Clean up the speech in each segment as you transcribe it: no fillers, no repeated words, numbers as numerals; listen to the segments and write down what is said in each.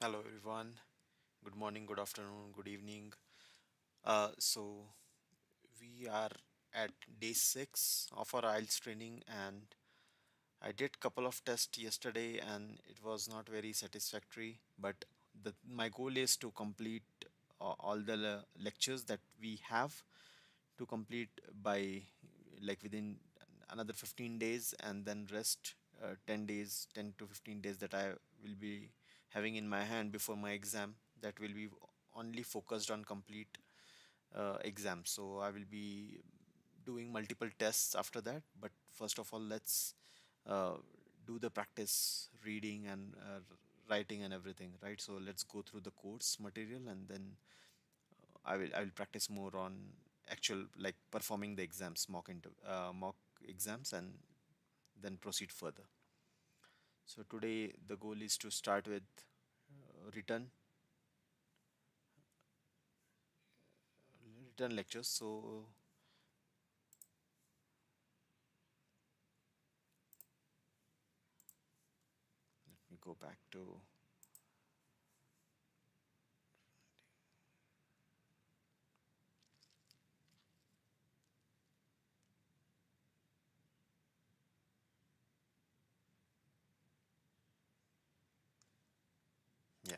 Hello everyone. Good morning, good afternoon, good evening. So we are at day 6 of our IELTS training, and I did couple of tests yesterday and it was not very satisfactory, but my goal is to complete all the lectures that we have to complete by like within another 15 days, and then rest 10 days, 10 to 15 days that I will be having in my hand before my exam, that will be only focused on complete exams. So I will be doing multiple tests after that, but first of all let's uh, do the practice reading and writing and everything, right? So let's go through the course material, and then I will practice more on actual, like, performing the exams, mock exams, and then proceed further. So today the goal is to start with written lectures. So let me go back to, yeah.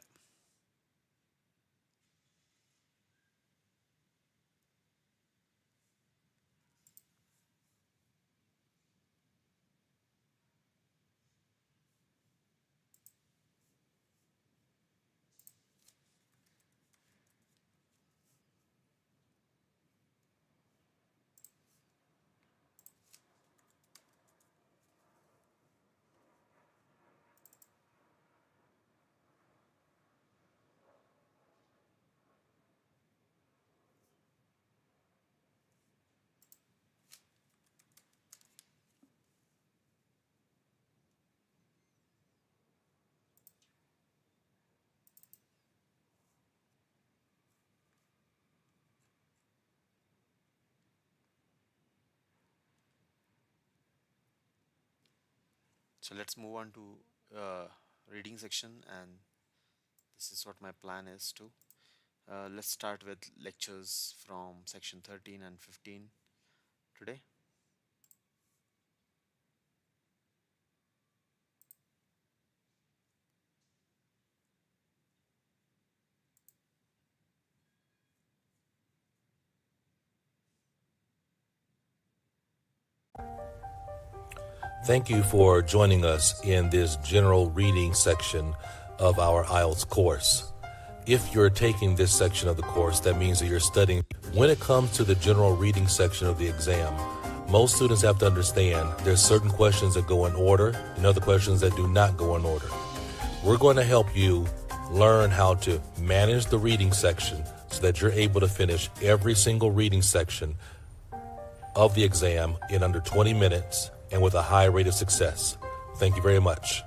So let's move on to reading section, and this is what my plan is to. Let's start with lectures from section 13 and 15 today. Thank you for joining us in this general reading section of our IELTS course. If you're taking this section of the course, that means that you're studying. When it comes to the general reading section of the exam, most students have to understand there's certain questions that go in order and other questions that do not go in order. We're going to help you learn how to manage the reading section so that you're able to finish every single reading section of the exam in under 20 minutes and with a high rate of success. Thank you very much.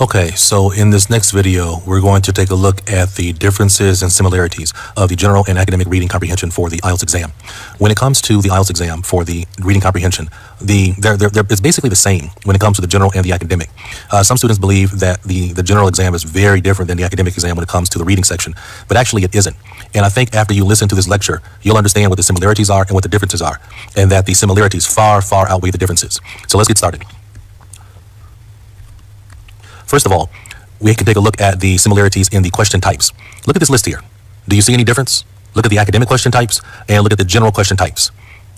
Okay, so in this next video, we're going to take a look at the differences and similarities of the general and academic reading comprehension for the IELTS exam. When it comes to the IELTS exam for the reading comprehension, it's basically the same when it comes to the general and the academic. Some students believe that the general exam is very different than the academic exam when it comes to the reading section, but actually it isn't. And I think after you listen to this lecture, you'll understand what the similarities are and what the differences are, and that the similarities far, far outweigh the differences. So let's get started. First of all, we can take a look at the similarities in the question types. Look at this list here. Do you see any difference? Look at the academic question types and look at the general question types.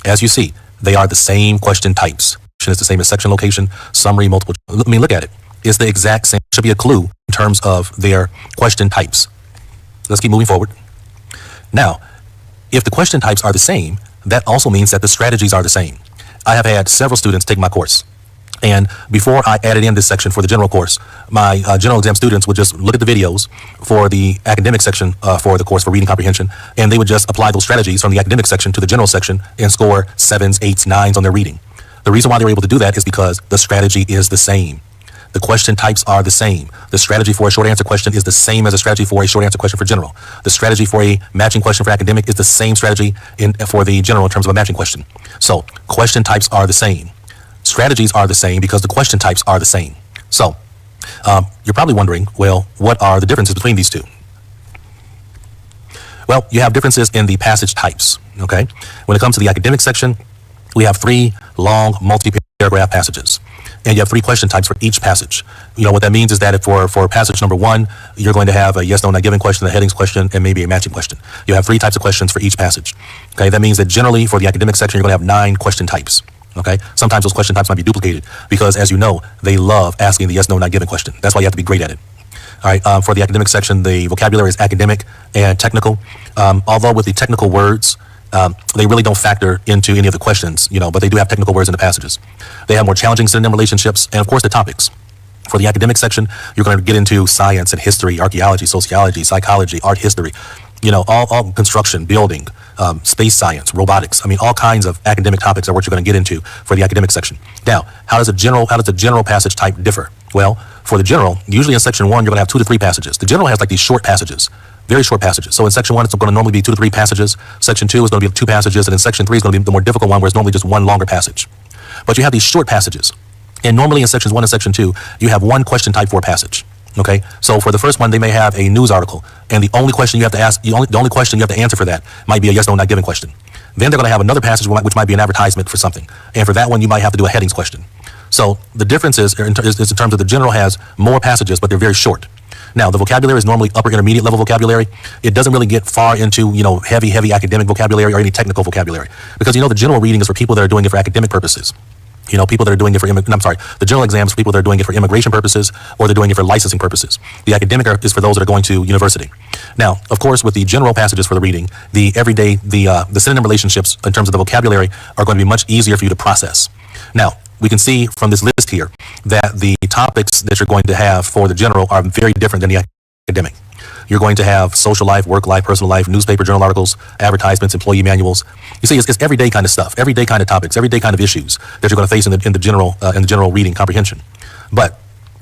As you see, They are the same question types. It's the same as section location, summary, multiple. I mean, look at it. It's the exact same. Should be a clue in terms of their question types. Let's keep moving forward. Now, if the question types are the same, that also means that the strategies are the same. I have had several students take my course. And before I added in this section for the general course, my general exam students would just look at the videos for the academic section for the course for reading comprehension, and they would just apply those strategies from the academic section to the general section and score 7s, 8s, 9s on their reading. The reason why they were able to do that is because the strategy is the same. The question types are the same. The strategy for a short answer question is the same as a strategy for a short answer question for general. The strategy for a matching question for academic is the same strategy for the general in terms of a matching question. So question types are the same. Strategies are the same because the question types are the same. So you're probably wondering, well, what are the differences between these two? Well, you have differences in the passage types, okay? When it comes to the academic section, we have 3 long multi-paragraph passages. And you have 3 question types for each passage. You know what that means is that if for passage number 1, you're going to have a yes, no, not given question, a headings question, and maybe a matching question. You have 3 types of questions for each passage. Okay, that means that generally for the academic section, you're going to have 9 question types. Okay, sometimes those question types might be duplicated because, as you know, they love asking the yes, no, not given question. That's why you have to be great at it. All right, for the academic section, the vocabulary is academic and technical. Although with the technical words, they really don't factor into any of the questions, but they do have technical words in the passages. They have more challenging synonym relationships, and of course the topics. For the academic section, you're going to get into science and history, archaeology, sociology, psychology, art history, all construction, building, space science, robotics. I mean, all kinds of academic topics are what you're going to get into for the academic section. Now, how does a general passage type differ? Well, for the general, usually in section 1, you're going to have 2 to 3 passages. The general has like these short passages. Very short passages. So in section 1, it's going to normally be 2 to 3 passages. Section 2 is going to be 2 passages. And in section 3 is going to be the more difficult one where it's normally just 1 longer passage. But you have these short passages. And normally in sections 1 and section 2, you have 1 question type for a passage. Okay, so for the first one, they may have a news article, and the only question you have to ask, the only question you have to answer for that might be a yes, no, not given question. Then they're going to have another passage which might be an advertisement for something, and for that one, you might have to do a headings question. So the difference is in terms of the general has more passages, but they're very short. Now, the vocabulary is normally upper intermediate level vocabulary. It doesn't really get far into, heavy academic vocabulary or any technical vocabulary, because, the general reading is for people that are doing it for academic purposes. People that are doing it for, the general exams for people that are doing it for immigration purposes, or they're doing it for licensing purposes. The academic is for those that are going to university. Now, of course, with the general passages for the reading, the everyday, the synonym relationships in terms of the vocabulary are going to be much easier for you to process. Now, we can see from this list here that the topics that you're going to have for the general are very different than the academic. You're going to have social life, work life, personal life, newspaper, journal articles, advertisements, employee manuals. You see, it's everyday kind of stuff, everyday kind of topics, everyday kind of issues that you're going to face in the general reading comprehension. But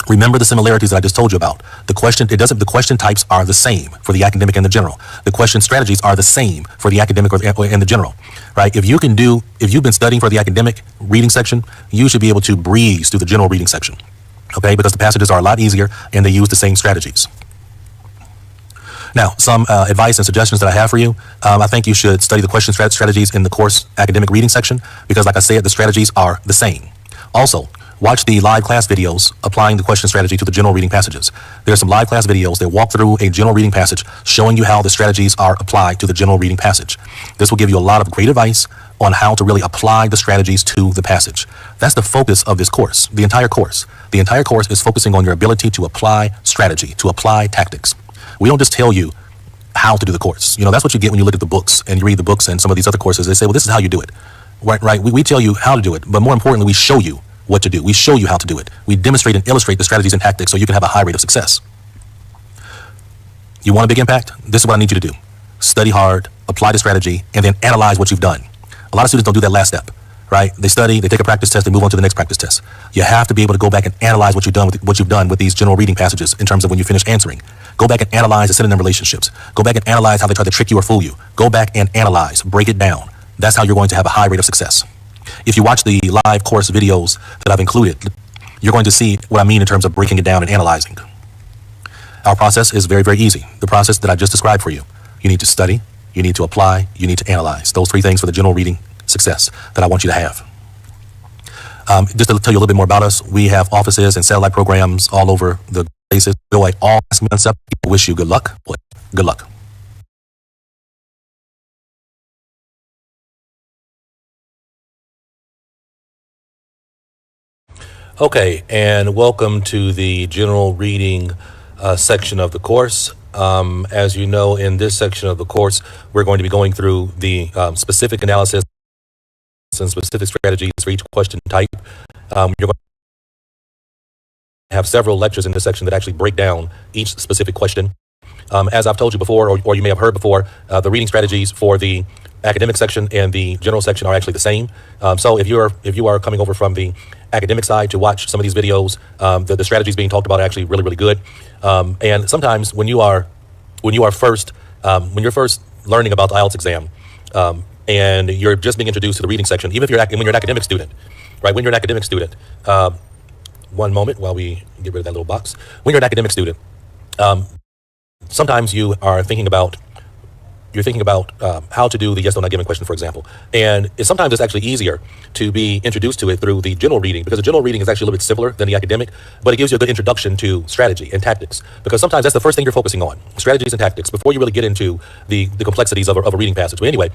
remember the similarities that I just told you about. The question types are the same for the academic and the general. The question strategies are the same for the academic and the general, right? If you've been studying for the academic reading section, you should be able to breeze through the general reading section, okay? Because the passages are a lot easier and they use the same strategies. Now, some advice and suggestions that I have for you. I think you should study the question strategies in the course academic reading section because, like I said, the strategies are the same. Also, watch the live class videos applying the question strategy to the general reading passages. There are some live class videos that walk through a general reading passage showing you how the strategies are applied to the general reading passage. This will give you a lot of great advice on how to really apply the strategies to the passage. That's the focus of this course, the entire course. The entire course is focusing on your ability to apply strategy, to apply tactics. We don't just tell you how to do the course. That's what you get when you look at the books and you read the books and some of these other courses. They say, well, this is how you do it. Right? We tell you how to do it, but more importantly, we show you what to do. We show you how to do it. We demonstrate and illustrate the strategies and tactics so you can have a high rate of success. You want a big impact? This is what I need you to do. Study hard, apply the strategy, and then analyze what you've done. A lot of students don't do that last step. Right? They study, they take a practice test, they move on to the next practice test. You have to be able to go back and analyze what you've done with these general reading passages in terms of when you finish answering. Go back and analyze the synonym relationships. Go back and analyze how they try to trick you or fool you. Go back and analyze, break it down. That's how you're going to have a high rate of success. If you watch the live course videos that I've included, you're going to see what I mean in terms of breaking it down and analyzing. Our process is very, very easy. The process that I just described for you. You need to study, you need to apply, you need to analyze. Those 3 things for the general reading success that I want you to have. Just to tell you a little bit more about us, we have offices and satellite programs all over the places. All ask me on stuff. Wish you good luck. Good luck. Okay, and welcome to the general reading section of the course. As you know, in this section of the course, we're going to be going through the specific analysis and specific strategies for each question type. You're going to have several lectures in this section that actually break down each specific question. As I've told you before, or you may have heard before, the reading strategies for the academic section and the general section are actually the same. So if you are coming over from the academic side to watch some of these videos, the strategies being talked about are actually really, really good. And sometimes when you're first learning about the Ielts exam, and you're just being introduced to the reading section, even if when you're an academic student, right? When you're an academic student, one moment while we get rid of that little box. When you're an academic student, sometimes you're thinking about how to do the yes no not given question, for example, and sometimes it's actually easier to be introduced to it through the general reading, because the general reading is actually a little bit simpler than the academic, but it gives you a good introduction to strategy and tactics, because sometimes that's the first thing you're focusing on, strategies and tactics, before you really get into the complexities of a reading passage. But anyway,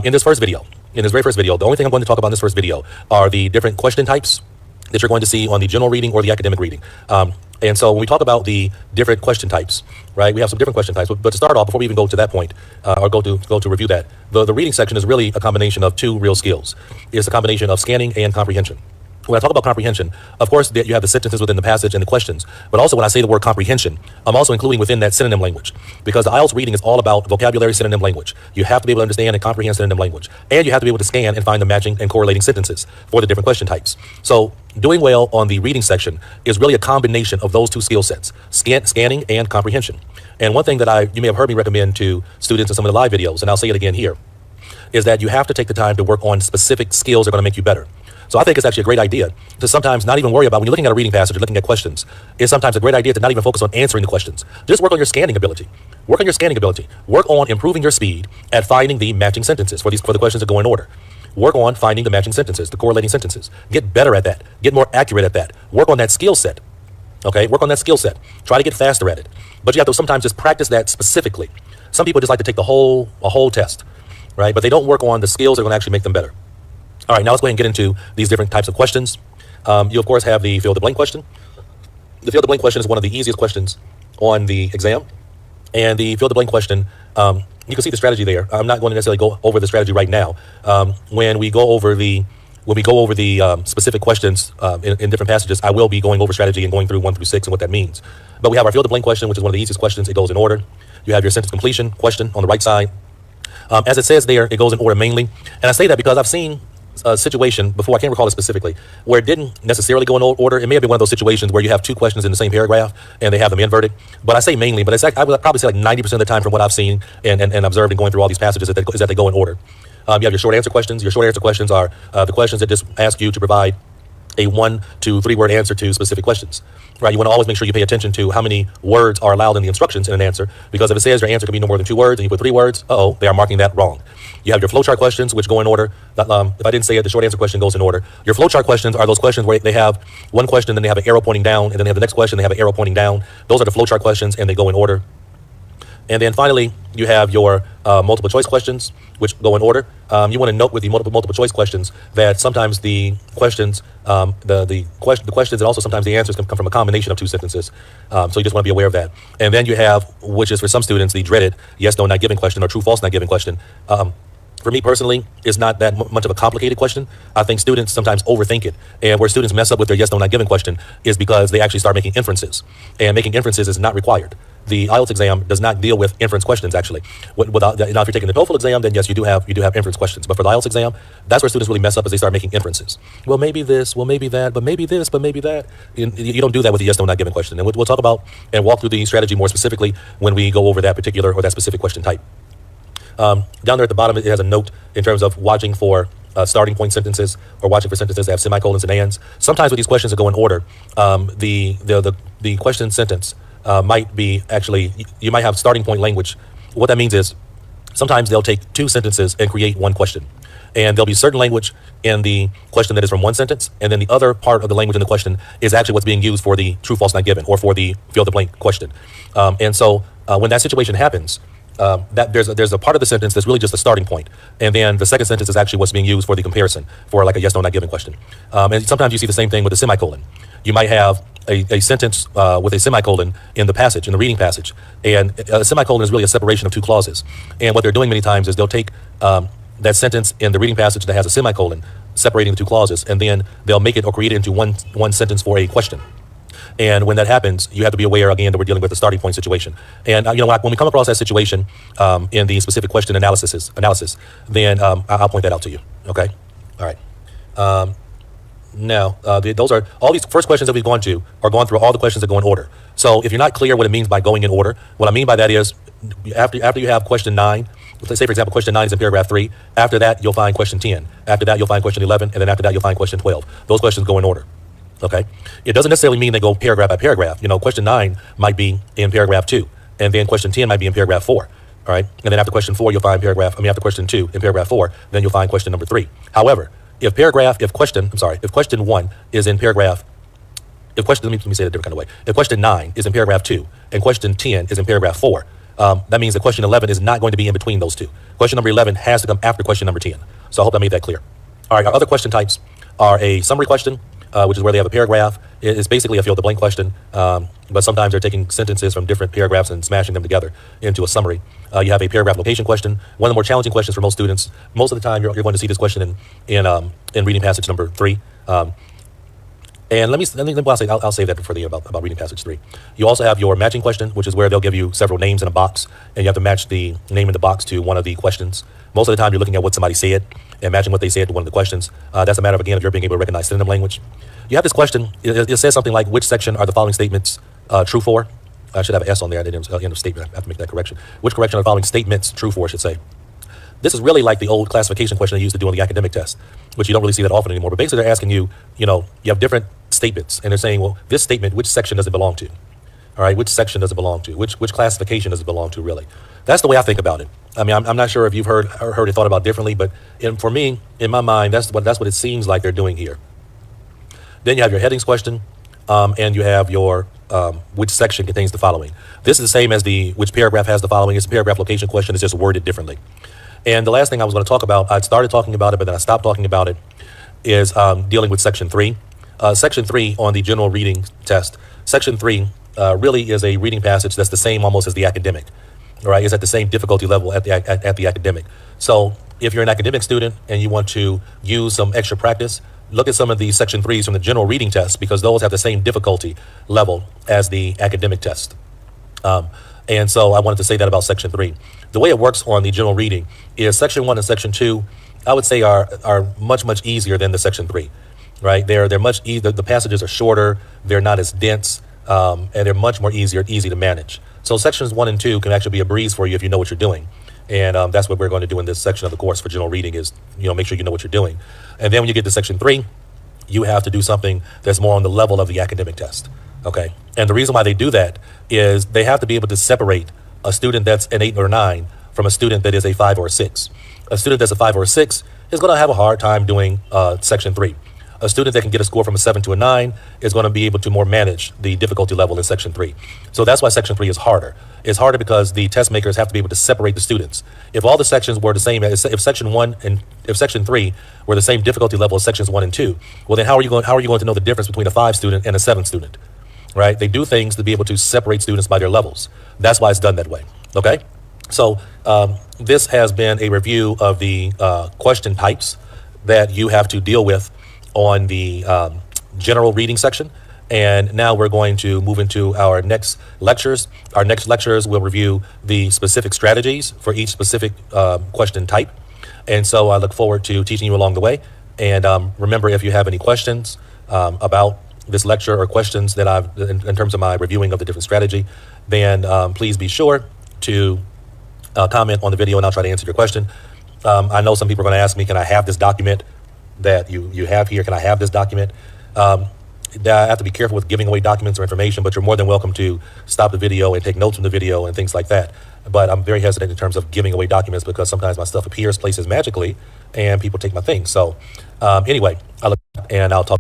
in this very first video, the only thing I'm going to talk about in this first video are the different question types that you're going to see on the general reading or the academic reading. And so when we talk about the different question types, right, we have some different question types. But to start off, before we even go to that point, or go to review that, the reading section is really a combination of two real skills. It's a combination of scanning and comprehension. When I talk about comprehension, of course, you have the sentences within the passage and the questions. But also when I say the word comprehension, I'm also including within that synonym language. Because the IELTS reading is all about vocabulary, synonym language. You have to be able to understand and comprehend synonym language. And you have to be able to scan and find the matching and correlating sentences for the different question types. So doing well on the reading section is really a combination of those two skill sets, scanning and comprehension. And one thing that you may have heard me recommend to students in some of the live videos, and I'll say it again here, is that you have to take the time to work on specific skills that are going to make you better. So I think it's actually a great idea to sometimes not even worry about, when you're looking at a reading passage or looking at questions, it's sometimes a great idea to not even focus on answering the questions. Just work on your scanning ability. Work on your scanning ability. Work on improving your speed at finding the matching sentences for the questions that go in order. Work on finding the matching sentences, the correlating sentences. Get better at that. Get more accurate at that. Work on that skill set. Okay, work on that skill set. Try to get faster at it. But you have to sometimes just practice that specifically. Some people just like to take a whole test, right? But they don't work on the skills that are going to actually make them better. All right, now let's go ahead and get into these different types of questions. You, of course, have the fill the blank question. The fill the blank question is one of the easiest questions on the exam. And the fill the blank question, you can see the strategy there. I'm not going to necessarily go over the strategy right now. When we go over the specific questions in different passages, I will be going over strategy and going through 1 through 6 and what that means. But we have our fill the blank question, which is one of the easiest questions. It goes in order. You have your sentence completion question on the right side. As it says there, it goes in order mainly. And I say that because I've seen a situation before, I can't recall it specifically, where it didn't necessarily go in order. It may have been one of those situations where you have two questions in the same paragraph and they have them inverted. But I say mainly, but I would probably say like 90% of the time from what I've seen and observed and going through all these passages is that they go in order. You have your short answer questions. Your short answer questions are the questions that just ask you to provide a 1 to 3 word answer to specific questions, right? You want to always make sure you pay attention to how many words are allowed in the instructions in an answer, because if it says your answer can be no more than 2 words and you put 3 words, they are marking that wrong. You have your flowchart questions, which go in order. If I didn't say it, the short answer question goes in order. Your flowchart questions are those questions where they have one question, then they have an arrow pointing down, and then they have the next question, they have an arrow pointing down. Those are the flowchart questions, and they go in order. And then finally, you have your multiple choice questions, which go in order. You want to note with the multiple choice questions that sometimes the questions, the questions and also sometimes the answers can come from a combination of 2 sentences. So you just want to be aware of that. And then you have, which is for some students, the dreaded yes, no, not given question, or true, false, not given question. For me personally, it's not that much of a complicated question. I think students sometimes overthink it. And where students mess up with their yes, no, not given question is because they actually start making inferences. And making inferences is not required. The IELTS exam does not deal with inference questions, actually. Now, if you're taking the TOEFL exam, then yes, you do have inference questions. But for the IELTS exam, that's where students really mess up, as they start making inferences. Well, maybe this, well, maybe that, but maybe this, but maybe that. You don't do that with the yes, no, not given question. And we'll talk about and walk through the strategy more specifically when we go over that particular or that specific question type. Down there at the bottom, it has a note in terms of watching for starting point sentences or watching for sentences that have semicolons and ands. Sometimes with these questions that go in order, the question sentence might be actually, you might have starting point language. What that means is sometimes they'll take 2 sentences and create 1 question. And there'll be certain language in the question that is from 1 sentence, and then the other part of the language in the question is actually what's being used for the true, false, not given, or for the fill the blank question. And so when that situation happens, that there's a part of the sentence that's really just a starting point, and then the second sentence is actually what's being used for the comparison for like a yes no not given question. And sometimes you see the same thing with a semicolon. You might have a sentence with a semicolon in the passage, in the reading passage, and a semicolon is really a separation of two clauses. And what they're doing many times is they'll take that sentence in the reading passage that has a semicolon separating the two clauses, and then they'll make it or create it into one sentence for a question. And when that happens, you have to be aware again that we're dealing with a starting point situation. And when we come across that situation in the specific question analysis, then I'll point that out to you. Okay. All right. Now, those are all these first questions that we've gone to are going through all the questions that go in order. So if you're not clear what it means by going in order, what I mean by that is after you have question 9, let's say for example question 9 is in paragraph 3. After that you'll find question 10. After that you'll find question 11, and then after that you'll find question 12. Those questions go in order. Okay. It doesn't necessarily mean they go paragraph by paragraph. Question 9 might be in paragraph 2, and then question 10 might be in paragraph 4. All right. And then after question 4, you'll find after question 2 in paragraph 4, then you'll find question number 3. However, if question 1 is in paragraph, let me say it a different kind of way. If question 9 is in paragraph 2 and question 10 is in paragraph 4, that means that question 11 is not going to be in between those two. Question number 11 has to come after question number 10. So I hope I made that clear. All right. Our other question types are a summary question, which is where they have a paragraph. It's basically a fill-the-blank question, but sometimes they're taking sentences from different paragraphs and smashing them together into a summary. You have a paragraph location question, one of the more challenging questions for most students. Most of the time, you're going to see this question in reading passage number 3. And I'll save that for the about reading passage 3. You also have your matching question, which is where they'll give you several names in a box, and you have to match the name in the box to one of the questions. Most of the time, you're looking at what somebody said and matching what they said to one of the questions. That's a matter of, again, if you're being able to recognize synonym language. You have this question. It says something like, which section are the following statements true for? I should have an S on there at the end of statement. I have to make that correction. Which correction are the following statements true for, I should say. This is really like the old classification question they used to do on the academic test, which you don't really see that often anymore. But basically, they're asking you, you have different statements, and they're saying, well, this statement, which section does it belong to? All right, which section does it belong to? Which classification does it belong to, really? That's the way I think about it. I mean, I'm not sure if you've heard it thought about differently, but for me, in my mind, that's what it seems like they're doing here. Then you have your headings question, and you have your which section contains the following. This is the same as the which paragraph has the following. It's a paragraph location question. It's just worded differently. And the last thing I was going to talk about, I started talking about it, but then I stopped talking about it, is dealing with section 3. Section 3 on the general reading test. Section 3 really is a reading passage that's the same almost as the academic. All right, it's at the same difficulty level at the academic. So if you're an academic student and you want to use some extra practice, look at some of these section 3s from the general reading test, because those have the same difficulty level as the academic test. And so I wanted to say that about section 3. The way it works on the general reading is section 1 and section 2, I would say are much, much easier than the section 3, right? They're much easier. The passages are shorter. They're not as dense, and they're much more easy to manage. So sections 1 and 2 can actually be a breeze for you if you know what you're doing. And that's what we're going to do in this section of the course for general reading is, make sure you know what you're doing. And then when you get to section 3, you have to do something that's more on the level of the academic test. Okay. And the reason why they do that is they have to be able to separate a student that's an 8 or 9 from a student that is a 5 or a 6. A student that's a 5 or a 6 is going to have a hard time doing section 3. A student that can get a score from a 7 to a 9 is going to be able to more manage the difficulty level in section 3. So that's why section 3 is harder. It's harder because the test makers have to be able to separate the students. If all the sections were the same, if section 1 and if section 3 were the same difficulty level as sections 1 and 2, well then how are you going to know the difference between a 5 student and a 7 student? Right? They do things to be able to separate students by their levels. That's why it's done that way. Okay? So this has been a review of the question types that you have to deal with on the general reading section. And now we're going to move into our next lectures. Our next lectures will review the specific strategies for each specific question type. And so I look forward to teaching you along the way. And remember, if you have any questions about this lecture or questions that in terms of my reviewing of the different strategy, then please be sure to comment on the video and I'll try to answer your question. I know some people are going to ask me, can I have this document that you have here? Can I have this document? I have to be careful with giving away documents or information, but you're more than welcome to stop the video and take notes from the video and things like that. But I'm very hesitant in terms of giving away documents because sometimes my stuff appears places magically and people take my things. So anyway, I'll talk.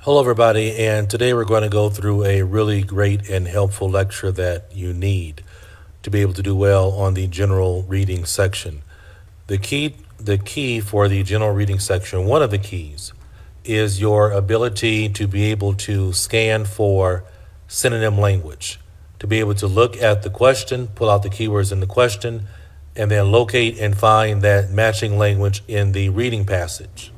Hello, everybody, and today we're going to go through a really great and helpful lecture that you need to be able to do well on the general reading section. The key for the general reading section, one of the keys, is your ability to be able to scan for synonym language, to be able to look at the question, pull out the keywords in the question, and then locate and find that matching language in the reading passage.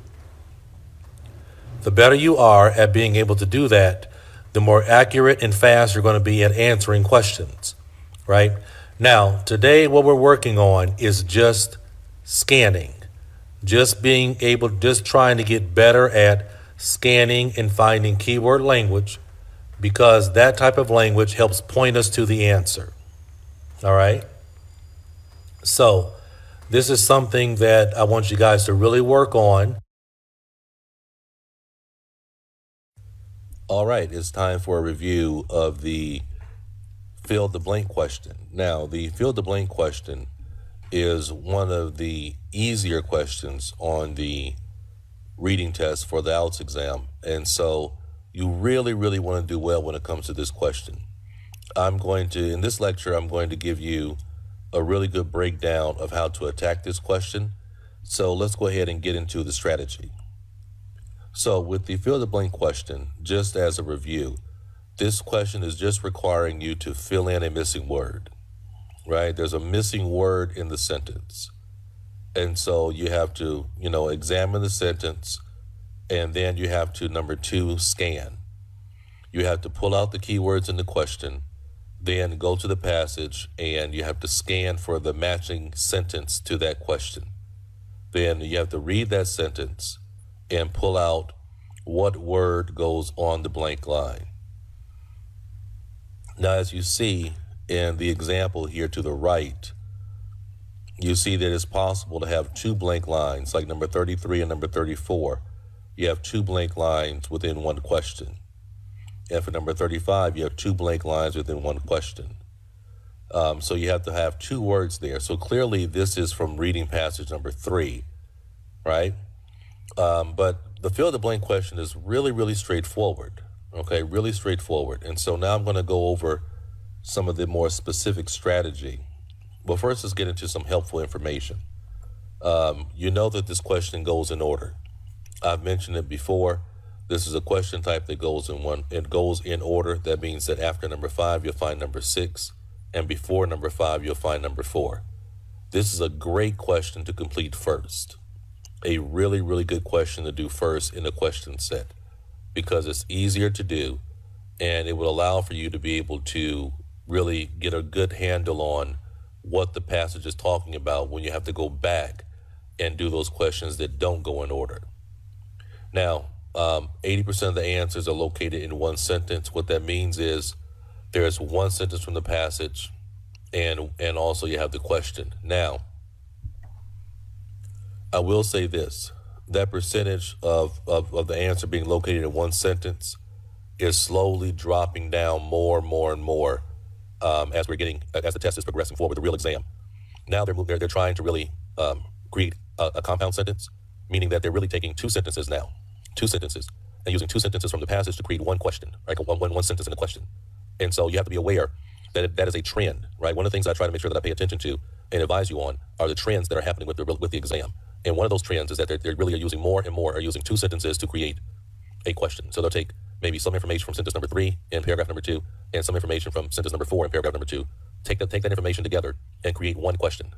The better you are at being able to do that, the more accurate and fast you're going to be at answering questions, right? Now, today, what we're working on is just scanning, just trying to get better at scanning and finding keyword language, because that type of language helps point us to the answer, all right? So, this is something that I want you guys to really work on. All right, it's time for a review of the fill the blank question. Now, the fill the blank question is one of the easier questions on the reading test for the Ielts exam. And so you really, really want to do well when it comes to this question. In this lecture, I'm going to give you a really good breakdown of how to attack this question. So let's go ahead and get into the strategy. So with the fill the blank question, just as a review, this question is just requiring you to fill in a missing word, right? There's a missing word in the sentence. And so you have to, examine the sentence, and then you have to, number 2, scan. You have to pull out the keywords in the question, then go to the passage, and you have to scan for the matching sentence to that question. Then you have to read that sentence and pull out what word goes on the blank line. Now, as you see in the example here to the right, you see that it's possible to have 2 blank lines, like number 33 and number 34. You have 2 blank lines within one question. And for number 35, you have 2 blank lines within one question. So you have to have 2 words there. So clearly this is from reading passage number 3, right? But the fill in the blank question is really, really straightforward. Okay, really straightforward. And so now I'm going to go over some of the more specific strategy. But first, let's get into some helpful information. You know that this question goes in order. I've mentioned it before. This is a question type that goes in order. That means that after number 5, you'll find number 6, and before number 5, you'll find number 4. This is a great question to complete first. A really, really good question to do first in a question set, because it's easier to do, and it will allow for you to be able to really get a good handle on what the passage is talking about when you have to go back and do those questions that don't go in order. Now, 80% of the answers are located in one sentence. What that means is there's one sentence from the passage, and also you have the question. Now, I will say this, that percentage of the answer being located in one sentence is slowly dropping down more and more as the test is progressing forward with the real exam. Now they're trying to really create a compound sentence, meaning that they're really taking 2 sentences now, 2 sentences, and using 2 sentences from the passage to create one question, right? One sentence in a question. And so you have to be aware that that is a trend, right? One of the things I try to make sure that I pay attention to and advise you on are the trends that are happening with the exam. And one of those trends is that they really are using more and more, are using 2 sentences to create a question. So they'll take maybe some information from sentence number 3 in paragraph number 2, and some information from sentence number 4 in paragraph number 2. Take that information together and create one question.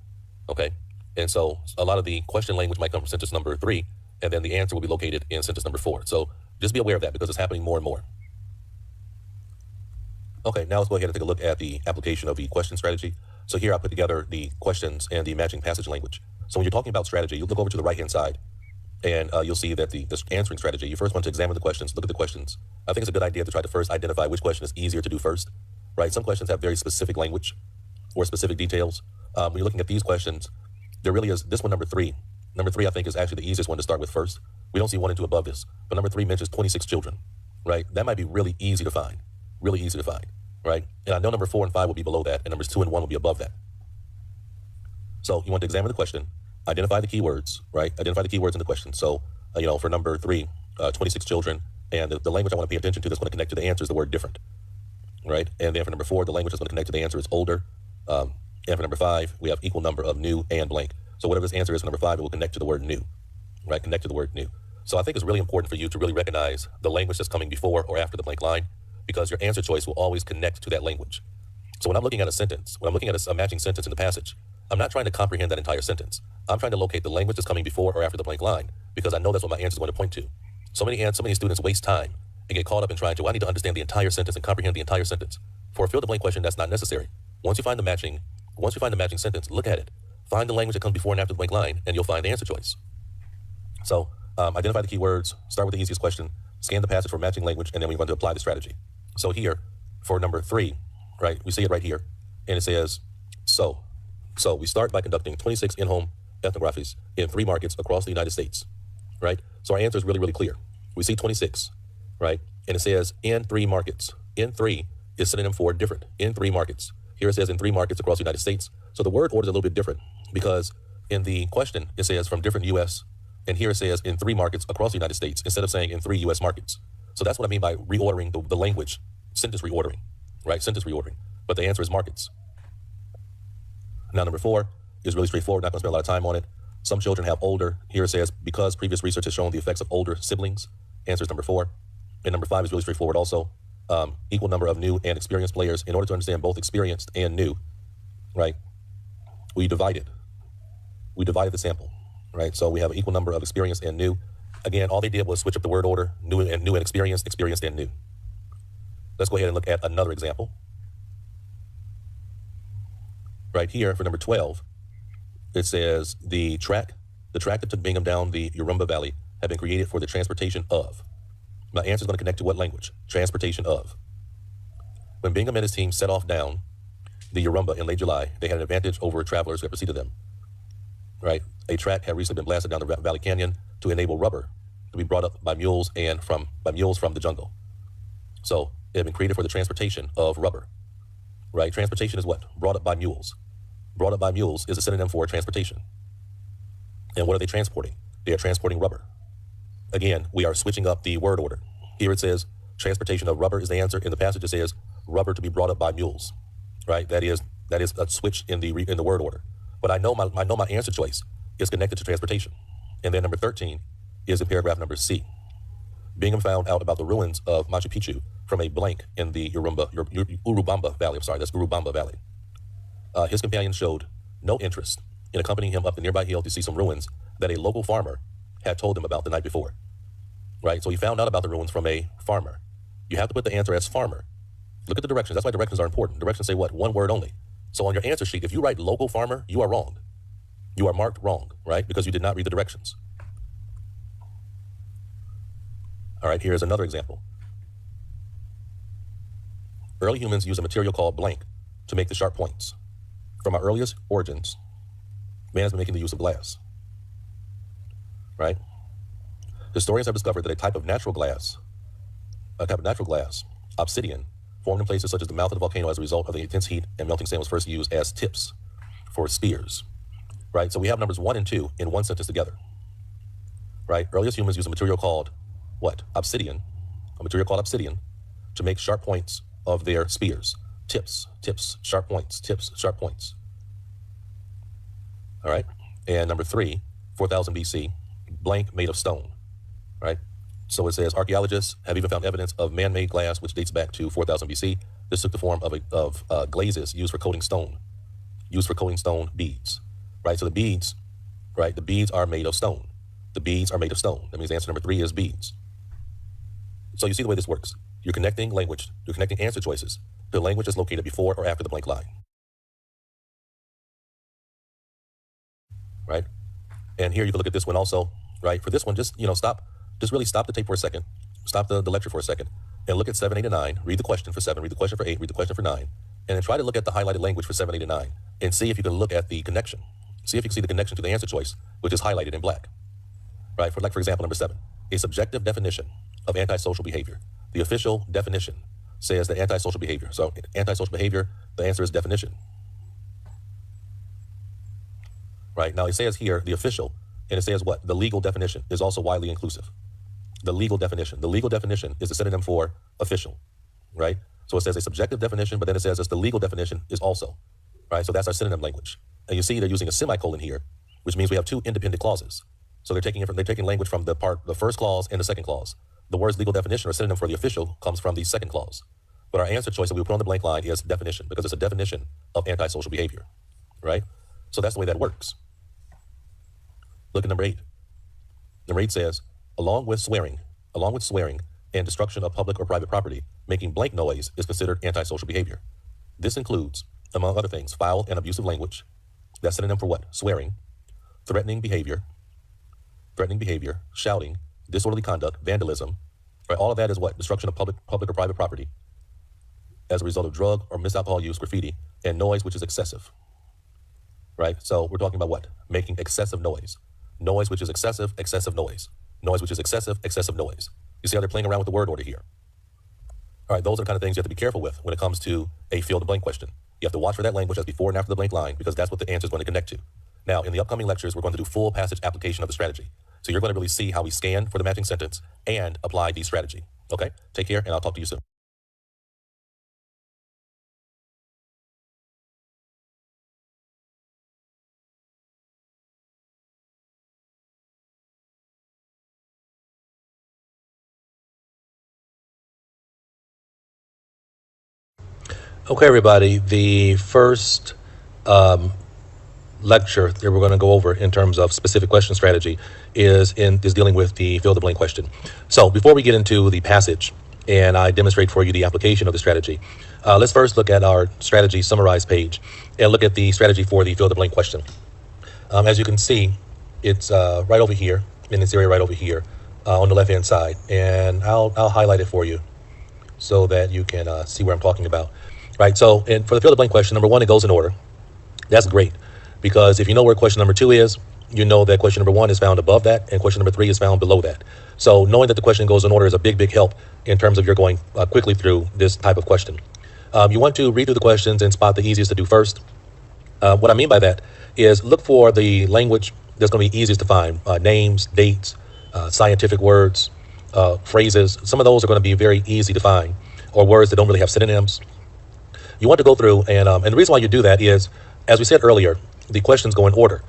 Okay? And so a lot of the question language might come from sentence number 3, and then the answer will be located in sentence number 4. So just be aware of that, because it's happening more and more. Okay, now let's go ahead and take a look at the application of the question strategy. So here I put together the questions and the matching passage language. So when you're talking about strategy, you look over to the right-hand side, and you'll see that the answering strategy, you first want to examine the questions, look at the questions. I think it's a good idea to try to first identify which question is easier to do first, right? Some questions have very specific language or specific details. When you're looking at these questions, there really is this one, number 3. Number 3, I think, is actually the easiest one to start with first. We don't see 1 and 2 above this, but number 3 mentions 26 children, right? That might be really easy to find, right? And I know number 4 and 5 will be below that, and numbers 2 and 1 will be above that. So you want to examine the question, identify the keywords, right? Identify the keywords in the question. So, for number 3, 26 children, And the language I want to pay attention to that's going to connect to the answer is the word different, right? And then for number 4, the language that's going to connect to the answer is older. And for number 5, we have equal number of new and blank. So whatever this answer is for number 5, it will connect to the word new, right? Connect to the word new. So I think it's really important for you to really recognize the language that's coming before or after the blank line, because your answer choice will always connect to that language. So when I'm looking at a sentence, when I'm looking at a matching sentence in the passage, I'm not trying to comprehend that entire sentence. I'm trying to locate the language that's coming before or after the blank line, because I know that's what my answer is going to point to. So many students waste time and get caught up in trying to, I need to understand the entire sentence and comprehend the entire sentence. For a fill the blank question, that's not necessary. Once you find the matching sentence, look at it. Find the language that comes before and after the blank line, and you'll find the answer choice. So identify the keywords, start with the easiest question, scan the passage for matching language, and then we're going to apply the strategy. So here, for number 3, right, we see it right here, and it says, so we start by conducting 26 in-home ethnographies in 3 markets across the United States, right? So our answer is really, really clear. We see 26, right? And it says in 3 markets. In 3 is synonym for different, in 3 markets. Here it says in 3 markets across the United States. So the word order is a little bit different, because in the question, it says from different U.S., and here it says in 3 markets across the United States, instead of saying in 3 U.S. markets. So that's what I mean by reordering the language, sentence reordering, right? Sentence reordering. But the answer is markets. Now, number 4 is really straightforward. Not going to spend a lot of time on it. Some children have older. Here it says, because previous research has shown the effects of older siblings. Answer is number 4. And number 5 is really straightforward also. Equal number of new and experienced players. In order to understand both experienced and new, right, we divided the sample, right? So we have an equal number of experienced and new. Again, all they did was switch up the word order, new and experienced, experienced and new. Let's go ahead and look at another example. Right here for number 12, it says the track that took Bingham down the Urumba Valley had been created for the transportation of. My answer is going to connect to what language? Transportation of. When Bingham and his team set off down the Urumba in late July, they had an advantage over travelers who had preceded them. Right? A track had recently been blasted down the Valley Canyon to enable rubber to be brought up by mules from the jungle. So it had been created for the transportation of rubber. Right? Transportation is what? Brought up by mules. Brought up by mules is a synonym for transportation. And what are they transporting? They are transporting rubber. Again, we are switching up the word order. Here it says transportation of rubber is the answer. In the passage it says rubber to be brought up by mules. Right? That is a switch in the word order. But I know my answer choice is connected to transportation. And then number 13 is in paragraph number C. Bingham found out about the ruins of Machu Picchu from a blank in the Urubamba Valley. I'm sorry, that's Urubamba Valley. His companion showed no interest in accompanying him up the nearby hill to see some ruins that a local farmer had told him about the night before. Right? So he found out about the ruins from a farmer. You have to put the answer as farmer. Look at the directions. That's why directions are important. Directions say what? One word only. So on your answer sheet, if you write local farmer, you are wrong. You are marked wrong, right? Because you did not read the directions. All right, here's another example. Early humans use a material called blank to make the sharp points. From our earliest origins, man has been making the use of glass. Right? Historians have discovered that a type of natural glass, obsidian, formed in places such as the mouth of the volcano as a result of the intense heat and melting sand, was first used as tips for spears. Right? So we have numbers 1 and 2 in one sentence together. Right? Earliest humans use a material called what? Obsidian. A material called obsidian to make sharp points of their spears. Tips, sharp points, tips, sharp points. All right. And number 3, 4000 BC, blank made of stone. Right. So it says archaeologists have even found evidence of man-made glass, which dates back to 4000 BC. This took the form of glazes used for coating stone beads. Right. So the beads, right, the beads are made of stone. The beads are made of stone. That means answer number 3 is beads. So you see the way this works. You're connecting language, you're connecting answer choices to the language that's located before or after the blank line. Right? And here you can look at this one also, right? For this one, just really stop the tape for a second, stop the lecture for a second, and look at 7, 8, and 9, read the question for 7, read the question for 8, read the question for 9, and then try to look at the highlighted language for 7, 8, and 9, and see if you can look at the connection. See if you can see the connection to the answer choice, which is highlighted in black. Right? For example, number 7, a subjective definition of antisocial behavior. The official definition says that antisocial behavior. So antisocial behavior, the answer is definition. Right? Now it says here, the official, and it says what? The legal definition is also widely inclusive. The legal definition. The legal definition is a synonym for official, right? So it says a subjective definition, but then it says it's the legal definition is also, right? So that's our synonym language. And you see they're using a semicolon here, which means we have two independent clauses. So they're taking language from the first clause and the second clause. The words legal definition or synonym for the official comes from the second clause. But our answer choice that we put on the blank line is definition, because it's a definition of antisocial behavior, right? So that's the way that works. Look at number 8. Number 8 says, along with swearing and destruction of public or private property, making blank noise is considered antisocial behavior. This includes, among other things, foul and abusive language. That's synonym for what? Swearing, threatening behavior, shouting, disorderly conduct, vandalism. Right? All of that is what? Destruction of public or private property as a result of drug or mis alcohol use, graffiti, and noise which is excessive. Right? So we're talking about what? Making excessive noise. Noise which is excessive noise. Noise which is excessive noise. You see how they're playing around with the word order here. All right, those are the kind of things you have to be careful with when it comes to a fill the blank question. You have to watch for that language as before and after the blank line, because that's what the answer is going to connect to. Now, in the upcoming lectures, we're going to do full passage application of the strategy. So you're going to really see how we scan for the matching sentence and apply the strategy. Okay, take care, and I'll talk to you soon. Okay, everybody, the first lecture that we're going to go over in terms of specific question strategy is dealing with the fill the blank question. So before we get into the passage and I demonstrate for you the application of the strategy, let's first look at our strategy summarized page and look at the strategy for the fill the blank question. As you can see, it's right over here in this area right over here on the left hand side, and I'll highlight it for you so that you can see where I'm talking about. Right, so and for the fill the blank question, number 1, it goes in order. That's great, because if you know where question number 2 is, you know that question number 1 is found above that, and question number 3 is found below that. So knowing that the question goes in order is a big help in terms of you're going quickly through this type of question. You want to read through the questions and spot the easiest to do first. What I mean by that is look for the language that's going to be easiest to find. Names, dates, scientific words, phrases. Some of those are going to be very easy to find, or words that don't really have synonyms. You want to go through, and the reason why you do that is, as we said earlier, the questions go in order.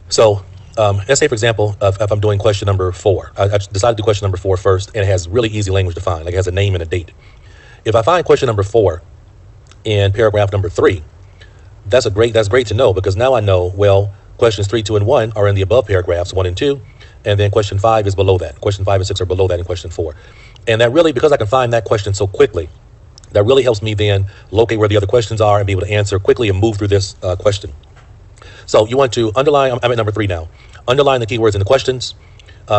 So let's say, for example, if I'm doing question number 4, I decided to do question number 4 first, and it has really easy language to find, like it has a name and a date. If I find question number 4 in paragraph number 3, that's great to know, because now I know, well, questions 3, 2, and 1 are in the above paragraphs 1 and 2, and then question 5 is below that. Question 5 and 6 are below that in question 4. And that really, because I can find that question so quickly, that really helps me then locate where the other questions are and be able to answer quickly and move through this question. So you want to underline, I'm at number 3 now. Underline the keywords in the questions.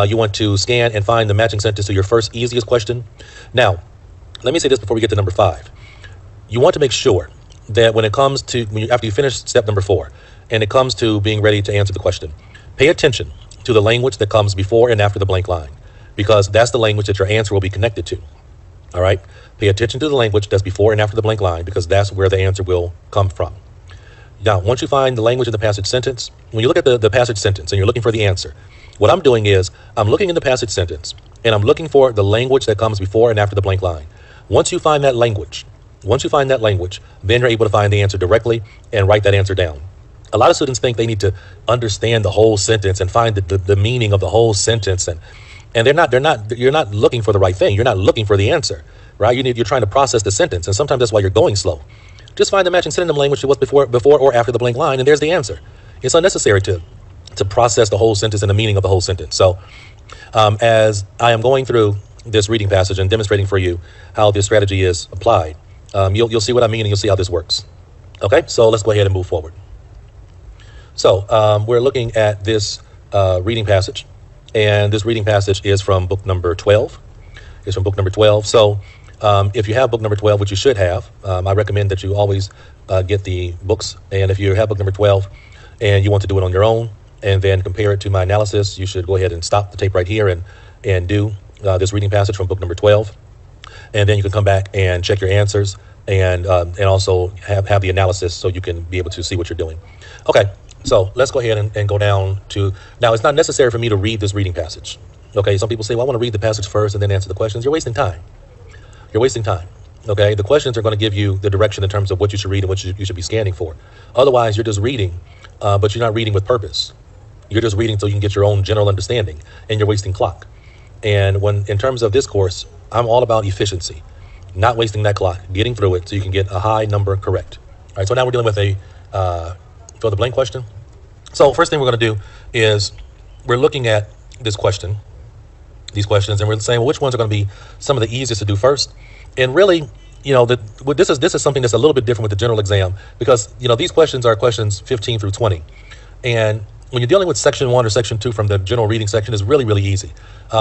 You want to scan and find the matching sentence to your first easiest question. Now, let me say this before we get to number 5. You want to make sure that when it comes to, after you finish step number 4, and it comes to being ready to answer the question, pay attention to the language that comes before and after the blank line, because that's the language that your answer will be connected to. All right? Pay attention to the language that's before and after the blank line, because that's where the answer will come from. Now, once you find the language in the passage sentence, when you look at the passage sentence and you're looking for the answer, what I'm doing is I'm looking in the passage sentence and I'm looking for the language that comes before and after the blank line. Once you find that language, then you're able to find the answer directly and write that answer down. A lot of students think they need to understand the whole sentence and find the meaning of the whole sentence, and you're not looking for the right thing. You're not looking for the answer, right? You're trying to process the sentence, and sometimes that's why you're going slow. Just find the matching synonym language to what's before or after the blank line, and there's the answer. It's unnecessary to process the whole sentence and the meaning of the whole sentence. So as I am going through this reading passage and demonstrating for you how this strategy is applied, you'll see what I mean, and you'll see how this works. Okay, so let's go ahead and move forward. So we're looking at this reading passage, and this reading passage is from book number 12. It's from book number 12. So if you have book number 12, which you should have, I recommend that you always get the books. And if you have book number 12 and you want to do it on your own and then compare it to my analysis, you should go ahead and stop the tape right here and do this reading passage from book number 12. And then you can come back and check your answers and also have the analysis so you can be able to see what you're doing. Okay, so let's go ahead and go down to, now it's not necessary for me to read this reading passage. Okay, some people say, well, I want to read the passage first and then answer the questions. You're wasting time. You're wasting time. Okay, the questions are going to give you the direction in terms of what you should read and what you should be scanning for. Otherwise, you're just reading, but you're not reading with purpose. You're just reading so you can get your own general understanding, and you're wasting clock. And when, in terms of this course, I'm all about efficiency, not wasting that clock, getting through it so you can get a high number correct. All right, so now we're dealing with a fill the blank question. So first thing we're going to do is we're looking at this question, these questions, and we're saying, well, which ones are going to be some of the easiest to do first? And really, this is something that's a little bit different with the general exam because, these questions are questions 15 through 20. And when you're dealing with section 1 or section 2 from the general reading section, is really, really easy.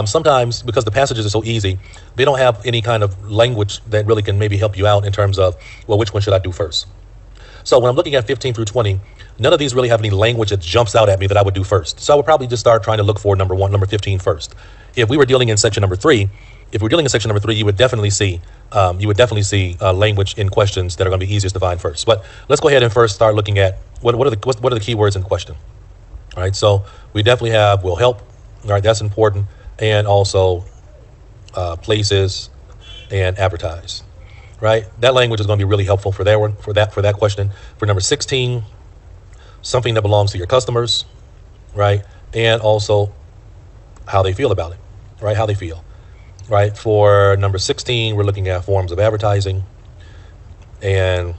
Sometimes, because the passages are so easy, they don't have any kind of language that really can maybe help you out in terms of, well, which one should I do first? So when I'm looking at 15 through 20, none of these really have any language that jumps out at me that I would do first. So I would probably just start trying to look for number 15 first. If we were dealing in section number 3, you would definitely see language in questions that are going to be easiest to find first. But let's go ahead and first start looking at what are the keywords in question. All right, so we definitely have will help. All right, that's important, and also places and advertise. Right, that language is going to be really helpful for that one, for that question. For number 16, something that belongs to your customers, right, and also how they feel about it, right, how they feel. Right, for number 16, we're looking at forms of advertising, and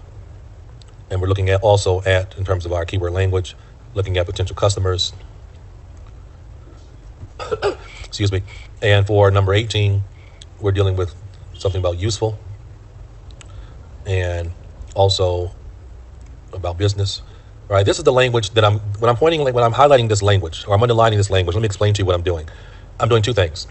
we're looking at also at, in terms of our keyword language, looking at potential customers. Excuse me. And for number 18, we're dealing with something about useful, and also about business. Right, this is the language that when I'm highlighting this language, or I'm underlining this language. Let me explain to you what I'm doing. I'm doing two things.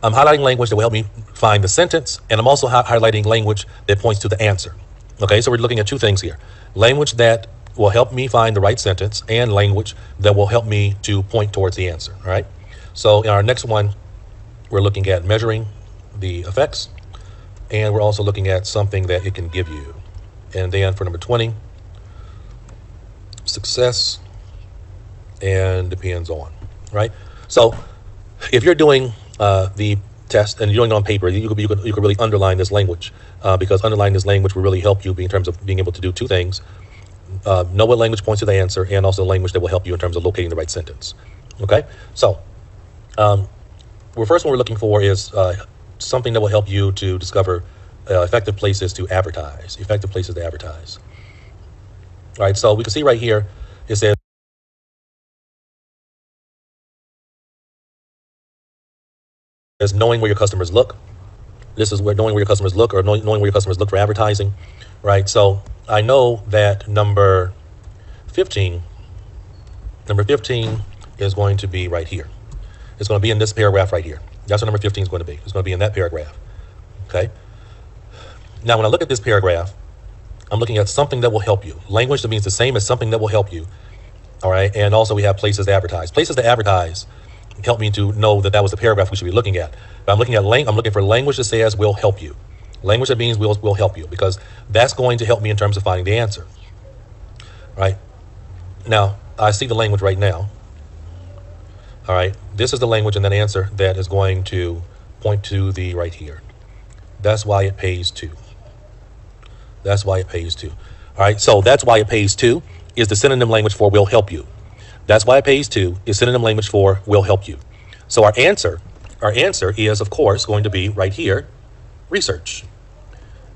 I'm highlighting language that will help me find the sentence, and I'm also highlighting language that points to the answer. Okay, so we're looking at two things here. Language that will help me find the right sentence, and language that will help me to point towards the answer. All right, so in our next one, we're looking at measuring the effects, and we're also looking at something that it can give you. And then for number 20, success and depends on, right? So if you're doing the test and you're doing it on paper, you could really underline this language because underlining this language will really help you in terms of being able to do two things. Know what language points to the answer, and also language that will help you in terms of locating the right sentence. Okay, so first one we're looking for is something that will help you to discover effective places to advertise. Effective places to advertise. All right, so we can see right here, it says knowing where your customers look. This is where knowing where your customers look, or knowing where your customers look for advertising, right? So I know that number 15 is going to be right here. It's going to be in this paragraph right here. That's what number 15 is going to be. It's going to be in that paragraph. Okay. Now, when I look at this paragraph, I'm looking at something that will help you. Language that means the same as something that will help you. All right. And also we have places to advertise. Places to advertise help me to know that was the paragraph we should be looking at. But I'm looking for language that says will help you. Language that means will help you, because that's going to help me in terms of finding the answer. Right. Now, I see the language right now. All right. This is the language in that answer that is going to point to the right here. That's why it pays 2. That's why it pays 2. All right. So that's why it pays 2 is the synonym language for will help you. That's why it pays 2 is synonym language for will help you. So our answer is, of course, going to be right here, research.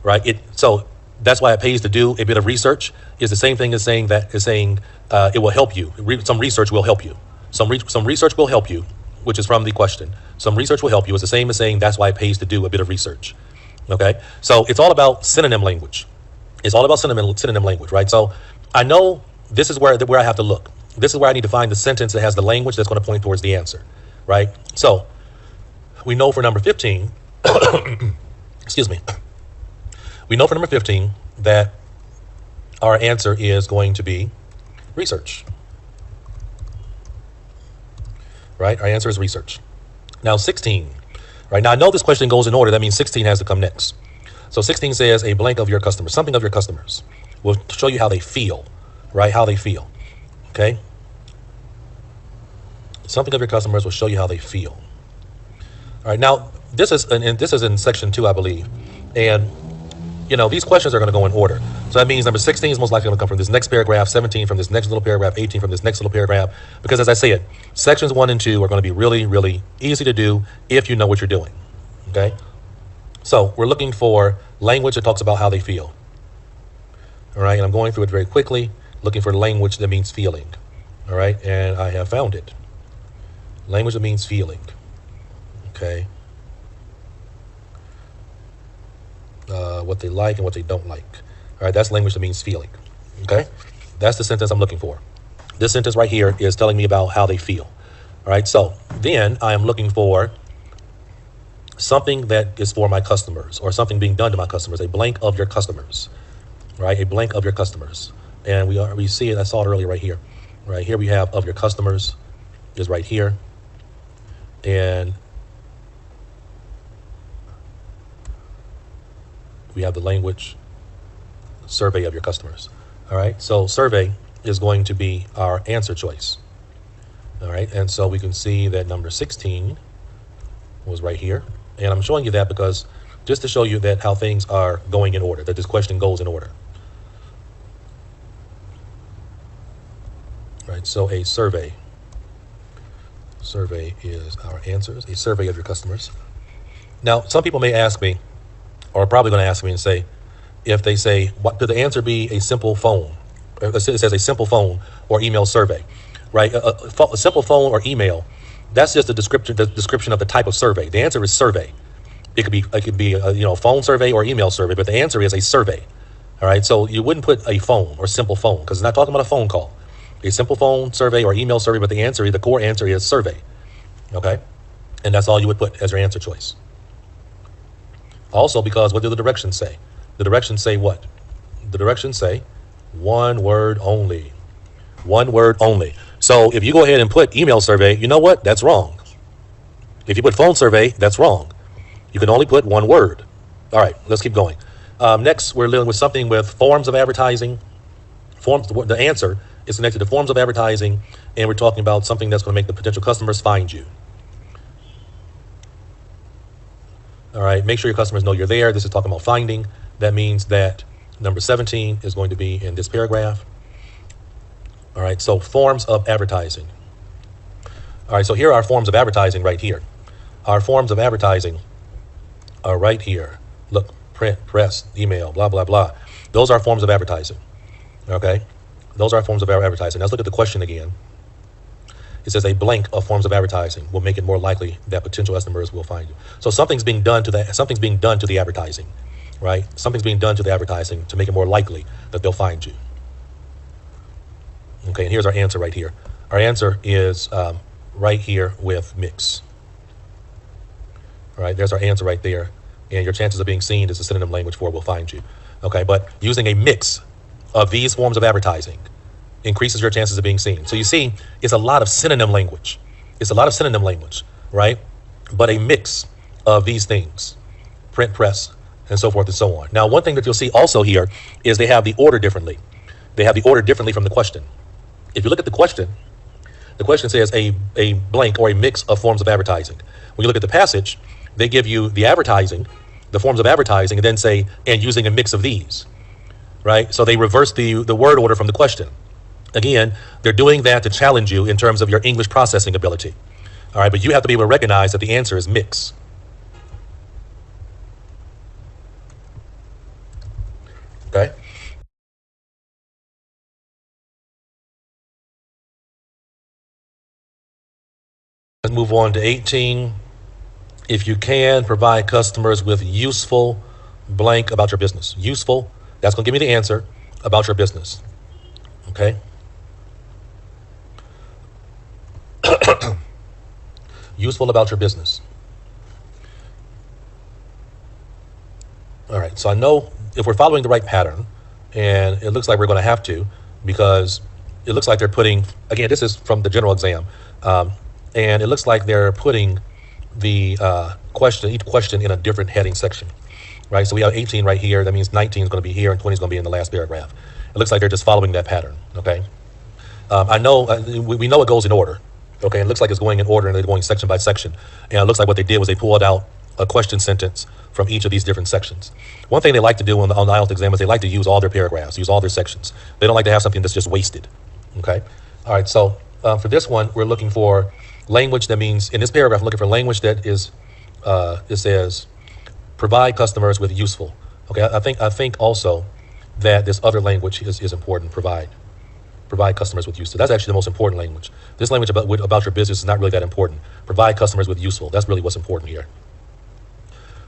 Right. So that's why it pays to do a bit of research is the same thing as saying it will help you. Some research will help you. Some research will help you, which is from the question. Some research will help you is the same as saying that's why it pays to do a bit of research. Okay. So it's all about synonym language. It's all about synonym language, right? So I know this is where I have to look. This is where I need to find the sentence that has the language that's going to point towards the answer, right? So we know for number 15, excuse me, we know for number 15 that our answer is going to be research, right? Our answer is research. Now 16, right? Now I know this question goes in order. That means 16 has to come next. So 16 says a blank of your customers, something of your customers will show you how they feel, right? How they feel. Okay. Something of your customers will show you how they feel. All right, now this is in section 2, I believe, and these questions are going to go in order. So that means number 16 is most likely going to come from this next paragraph, 17 from this next little paragraph, 18 from this next little paragraph. Because as I said, sections 1 and 2 are going to be really, really easy to do if you know what you're doing. Okay? So we're looking for language that talks about how they feel. All right, and I'm going through it very quickly, looking for language that means feeling. All right, and I have found it. Language that means feeling. Okay. What they like and what they don't like. All right, that's language that means feeling. Okay, that's the sentence I'm looking for. This sentence right here is telling me about how they feel. All right, so then I am looking for something that is for my customers or something being done to my customers, a blank of your customers, right? A blank of your customers. And we see it, I saw it earlier right here. Right here we have of your customers is right here. And we have the language survey of your customers. All right, so survey is going to be our answer choice. All right, and so we can see that number 16 was right here. And I'm showing you that because just to show you that how things are going in order, that this question goes in order. All right, so a survey. Survey is our answers, a survey of your customers. Now, some people may ask me, or probably going to ask me and say, if they say, what could the answer be a simple phone? It says a simple phone or email survey, right? A simple phone or email, that's just a description of the type of survey. The answer is survey. It could be a phone survey or email survey, but the answer is a survey. All right, so you wouldn't put a phone or simple phone because it's not talking about a phone call. A simple phone survey or email survey, but the core answer is survey. Okay, and that's all you would put as your answer choice. Also, because what do the directions say? The directions say what? The directions say one word only. One word only. So if you go ahead and put email survey, you know what? That's wrong. If you put phone survey, that's wrong. You can only put one word. All right, let's keep going. Next, we're dealing with something with forms of advertising. The answer is connected to forms of advertising, and we're talking about something that's going to make the potential customers find you. All right, make sure your customers know you're there. This is talking about finding. That means that number 17 is going to be in this paragraph. All right, so forms of advertising. All right, so here are forms of advertising right here. Our forms of advertising are right here. Look, print, press, email, blah, blah, blah. Those are forms of advertising. Okay, those are forms of advertising. Let's look at the question again. It says a blank of forms of advertising will make it more likely that potential customers will find you. So something's being done to the advertising, right? Something's being done to the advertising to make it more likely that they'll find you. Okay, and here's our answer right here. Our answer is right here with mix. All right, there's our answer right there. And your chances of being seen is a synonym language for will find you. Okay, but using a mix of these forms of advertising increases your chances of being seen. So you see, it's a lot of synonym language. It's a lot of synonym language, right? But a mix of these things, print, press, and so forth and so on. Now, one thing that you'll see also here is they have the order differently. They have the order differently from the question. If you look at the question says a blank or a mix of forms of advertising. When you look at the passage, they give you the advertising, the forms of advertising, and then say, and using a mix of these, right? So they reverse the word order from the question. Again, they're doing that to challenge you in terms of your English processing ability. All right, but you have to be able to recognize that the answer is mix. Okay? Let's move on to 18. If you can, provide customers with useful blank about your business. Useful, that's going to give me the answer about your business. Okay? Useful about your business. All right, so I know if we're following the right pattern, and it looks like we're going to have to, because it looks like they're putting, again, this is from the general exam, and it looks like they're putting the each question in a different heading section, right? So we have 18 right here. That means 19 is going to be here, and 20 is going to be in the last paragraph. It looks like they're just following that pattern, okay? I know, we know it goes in order. Okay, it looks like it's going in order and they're going section by section. And it looks like what they did was they pulled out a question sentence from each of these different sections. One thing they like to do on the IELTS exam is they like to use all their paragraphs, use all their sections. They don't like to have something that's just wasted. Okay, all right, so for this one, we're looking for language that means, in this paragraph, I'm looking for language that is, it says, provide customers with useful. Okay, I think also that this other language is important, provide customers with useful. That's actually the most important language. This language about your business is not really that important. Provide customers with useful. That's really what's important here.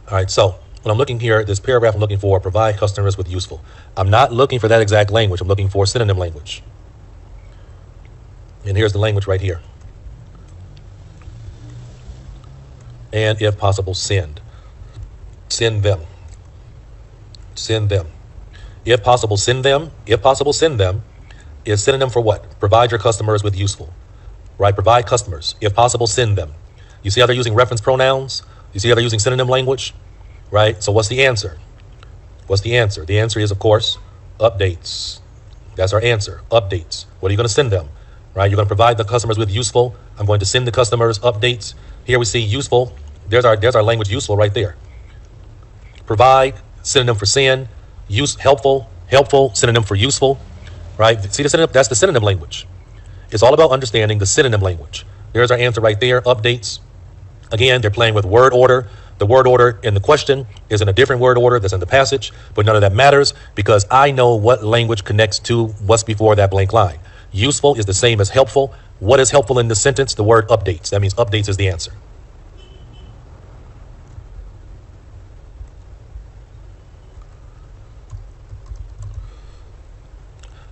All right, so when I'm looking here, this paragraph I'm looking for, provide customers with useful. I'm not looking for that exact language. I'm looking for synonym language. And here's the language right here. And if possible, send. Send them. Send them. If possible, send them. If possible, send them is synonym for what? Provide your customers with useful, right? Provide customers. If possible, send them. You see how they're using reference pronouns? You see how they're using synonym language, right? So what's the answer? What's the answer? The answer is, of course, updates. That's our answer, updates. What are you going to send them, right? You're going to provide the customers with useful. I'm going to send the customers updates. Here we see useful. There's our language useful right there. Provide, synonym for send. Use, helpful, synonym for useful. Right? See the synonym? That's the synonym language. It's all about understanding the synonym language. There's our answer right there, updates. Again, they're playing with word order. The word order in the question is in a different word order that's in the passage, but none of that matters because I know what language connects to what's before that blank line. Useful is the same as helpful. What is helpful in the sentence? The word updates. That means updates is the answer.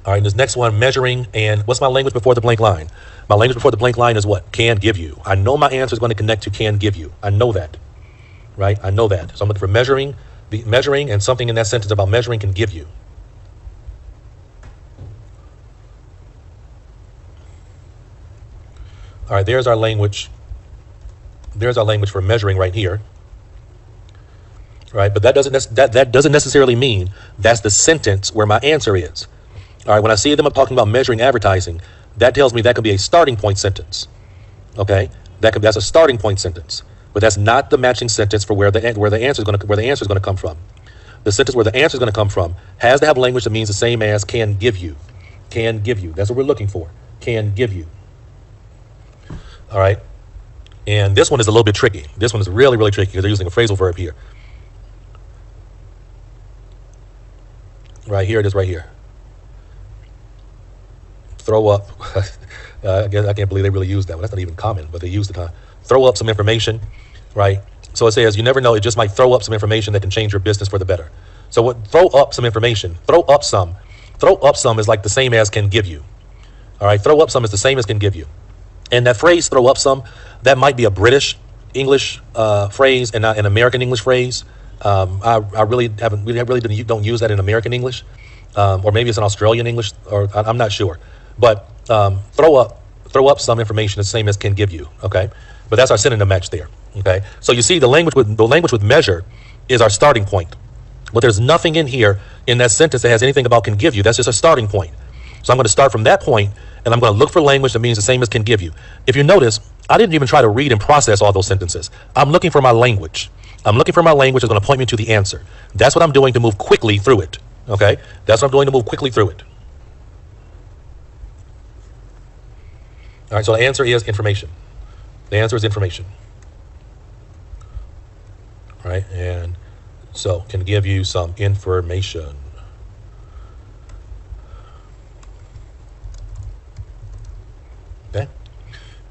All right, this next one, measuring, and what's my language before the blank line? My language before the blank line is what? Can give you. I know my answer is going to connect to can give you. I know that, right? I know that. So I'm looking for measuring, and something in that sentence about measuring can give you. All right, there's our language. There's our language for measuring right here. Right, but that doesn't necessarily mean that's the sentence where my answer is. All right, when I see them talking about measuring advertising, that tells me that could be a starting point sentence. Okay, that's a starting point sentence, but that's not the matching sentence for where the answer is going to come from. The sentence where the answer is going to come from has to have language that means the same as can give you. Can give you. That's what we're looking for. Can give you. All right, and this one is a little bit tricky. This one is really, really tricky because they're using a phrasal verb here. Right here it is. Right here. Throw up. I can't believe they really used that one. That's not even common, but they used it. Throw up some information, right? So it says, you never know. It just might throw up some information that can change your business for the better. So what? Throw up some information. Throw up some. Throw up some is like the same as can give you. All right. Throw up some is the same as can give you. And that phrase, throw up some, that might be a British English phrase and not an American English phrase. I really don't use that in American English, or maybe it's an Australian English, or I'm not sure. But throw up some information the same as can give you. Okay, but that's our synonym match there. Okay, so you see the language with measure is our starting point, but there's nothing in here in that sentence that has anything about can give you. That's just a starting point. So I'm going to start from that point, and I'm going to look for language that means the same as can give you. If you notice, I didn't even try to read and process all those sentences. I'm looking for my language. I'm looking for my language that's going to point me to the answer. That's what I'm doing to move quickly through it. Okay, that's what I'm doing to move quickly through it. All right, so the answer is information. The answer is information. All right, and so can give you some information. Okay,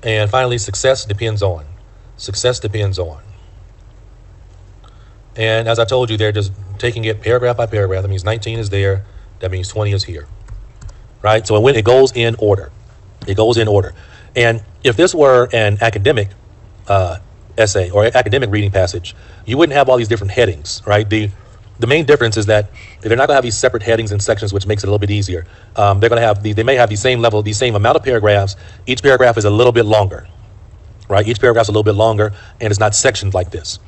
and finally, success depends on. Success depends on. And as I told you, they're just taking it paragraph by paragraph. That means 19 is there. That means 20 is here. Right, so when it goes in order. It goes in order. And if this were an academic essay or academic reading passage, you wouldn't have all these different headings, right? The main difference is that they're not going to have these separate headings and sections, which makes it a little bit easier. They're going to have they may have the same level, the same amount of paragraphs. Each paragraph is a little bit longer, right? Each paragraph is a little bit longer, and it's not sectioned like this.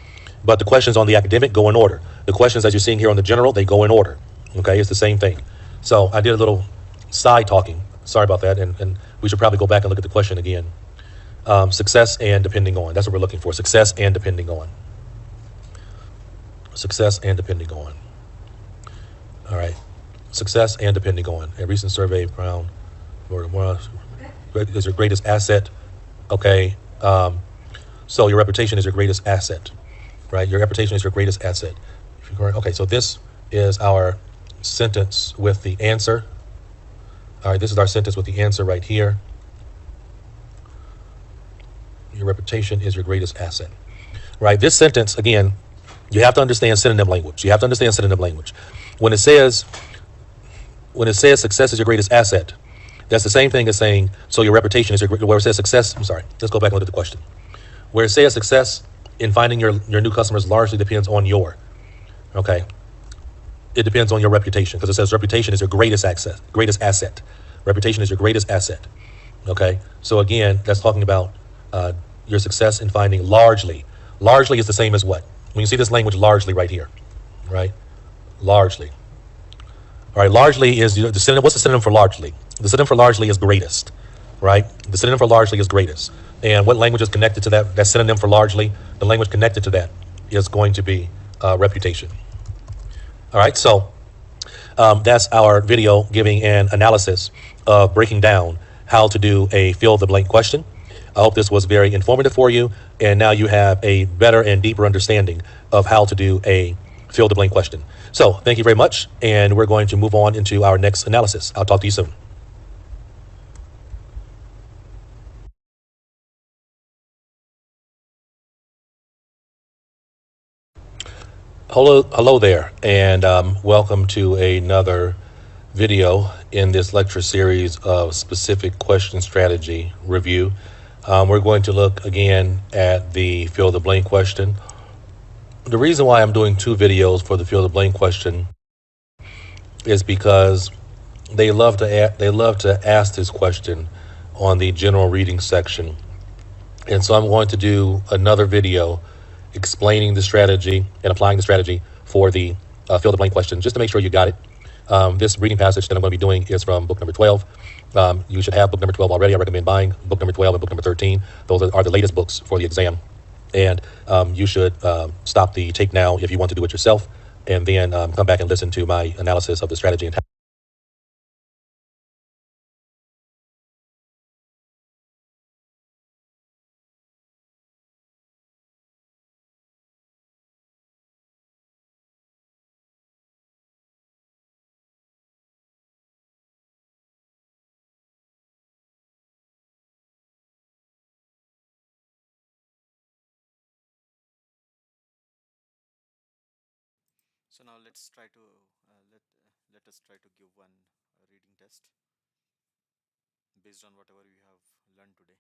But the questions on the academic go in order. The questions as you're seeing here on the general, they go in order. Okay, it's the same thing. So I did a little side talking. Sorry about that, and we should probably go back and look at the question again. Success and depending on. That's what we're looking for. Success and depending on. Success and depending on. All right. Success and depending on. A recent survey found is your greatest asset. Okay. So your reputation is your greatest asset, right? Your reputation is your greatest asset. Okay. So this is our sentence with the answer. All right. This is our sentence with the answer right here. Your reputation is your greatest asset, right? This sentence, again, you have to understand synonym language. You have to understand synonym language. When it says when it says success is your greatest asset, that's the same thing as saying so your reputation is your where it says success. I'm sorry. Let's go back and look at the question. Where it says success in finding your new customers largely depends on your okay. It depends on your reputation because it says reputation is your greatest asset. Reputation is your greatest asset. Okay. So again, that's talking about your success in finding largely. Largely is the same as what? When you see this language largely right here, right? Largely. All right, largely is the synonym. What's the synonym for largely? The synonym for largely is greatest, right? The synonym for largely is greatest. And what language is connected to that synonym for largely? The language connected to that is going to be reputation. All right, so that's our video giving an analysis of breaking down how to do a fill the blank question. I hope this was very informative for you, and now you have a better and deeper understanding of how to do a fill the blank question. So thank you very much, and we're going to move on into our next analysis. I'll talk to you soon. Hello there, and welcome to another video in this lecture series of specific question strategy review. We're going to look again at the fill the blank question. The reason why I'm doing two videos for the fill the blank question is because they love to ask this question on the general reading section, and so I'm going to do another video explaining the strategy and applying the strategy for the fill the blank question, just to make sure you got it. This reading passage that I'm going to be doing is from book number 12. You should have book number 12 already. I recommend buying book number 12 and book number 13. Those are the latest books for the exam. And you should stop the take now if you want to do it yourself, and then come back and listen to my analysis of the strategy and So now let's try to let us try to give one reading test based on whatever we have learned today.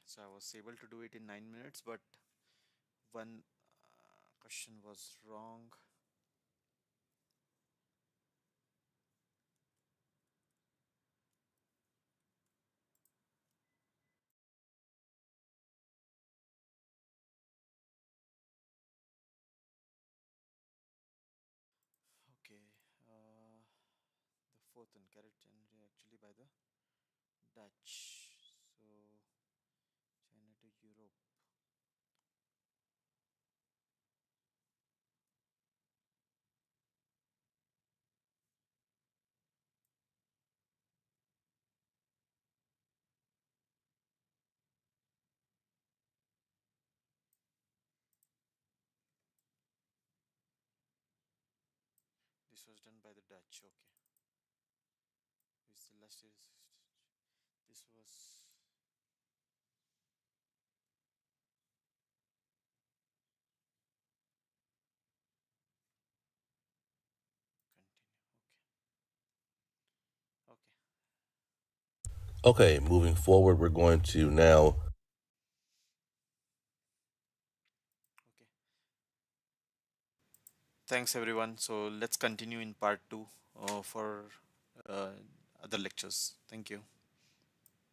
So I was able to do it in 9 minutes, but one question was wrong. Okay, the fourth one, carrot generated actually by the Dutch. So China to Europe. This was done by the Dutch. Okay, this the last is this was continue. Okay, okay, Okay, moving forward, we're going to now. okay. Thanks everyone. So let's continue in part two for uh, other lectures. Thank you.